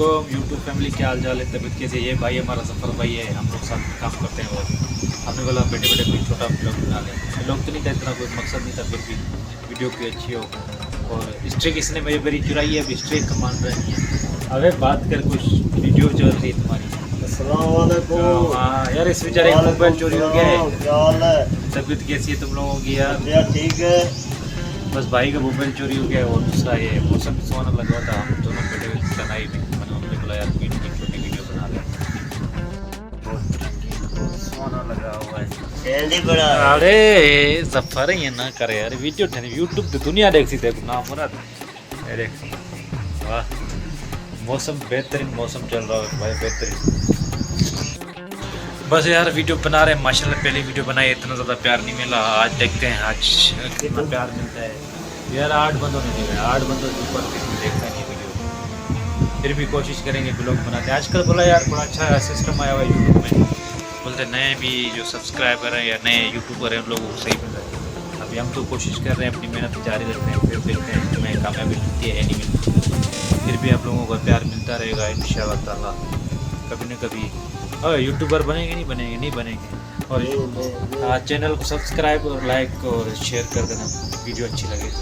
वालेकुम YouTube family, क्या हाल चाल है, तबीयत कैसे? ये भाई हमारा सफ़र भाई है, हम लोग साथ में काम करते हैं। और हमने बोला बैठे बैठे कोई छोटा ब्लॉग बना लें। ब्लॉग तो नहीं था, इतना कोई मकसद नहीं था, फिर भी वीडियो कोई अच्छी हो। और स्ट्रिक इसने मेरी चुराई है, अब स्ट्रिक मान रहे हैं। अबे बात कर, कुछ वीडियो चल रही है तुम्हारी। अस्सलाम वालेकुम। हाँ यार, इस बेचारे का मोबाइल चोरी हो गया है। क्या हाल है? तबीयत कैसी है तुम लोगों की यार? भैया ठीक है। बस भाई का मोबाइल चोरी हो गया। और दूसरा ये मौसम भी सुहाना लगा था, हम दोनों बैठे हुए तनाई में। मैंने मम्मी बोला यार वीडियो की छोटी वीडियो बना ले, बहुत रंगीन बहुत सुहाना लगा हुआ है। जल्दी बड़ा। अरे सफर ही ना करे यार, वीडियो यूट्यूब पे दुनिया देख सी, देखो ना मुराद देख। वाह, मौसम बेहतरीन मौसम चल रहा है भाई, बेहतरीन। बस यार वीडियो बना रहे हैं माशाल्लाह। पहली वीडियो बनाई, इतना ज़्यादा प्यार नहीं मिला। आज देखते हैं आज कितना प्यार मिलता है यार। 8 बंदों ने दिया, 8 बंदों के ऊपर देखता नहीं वीडियो, फिर भी कोशिश करेंगे ब्लॉग बनाते हैं। आजकल बोला यार बड़ा अच्छा सिस्टम आया हुआ है यूट्यूब में, बोलते नए भी जो सब्सक्राइबर हैं या नए यूट्यूबर हैं उन लोगों को सही मिल रहा है। अभी हम तो कोशिश कर रहे हैं, अपनी मेहनत जारी रखते हैं, फिर देखते हैं हमें कामयाबी मिलती है नहीं मिलती। फिर भी आप लोगों का प्यार मिलता रहेगा इंशाअल्लाह ताला, कभी न कभी। और यूट्यूबर बनेंगे नहीं बनेंगे। और चैनल को सब्सक्राइब और लाइक और शेयर कर देना वीडियो अच्छी लगे तो।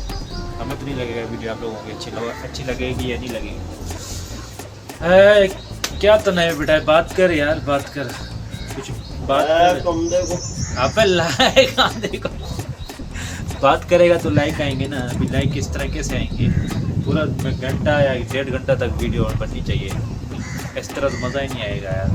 हमें तो नहीं लगेगा वीडियो आप लोगों की अच्छी लगेगी या नहीं लगेगी। क्या तो नहीं बेटा, बात कर यार, बात कर कुछ, बात कर। तुम देखो आप लाइक देखो, बात करेगा तो लाइक आएंगे ना। अभी लाइक किस तरीके से आएंगे? पूरा घंटा या 1.5 घंटा तक वीडियो बननी चाहिए, इस तरह तो मज़ा ही नहीं आएगा यार।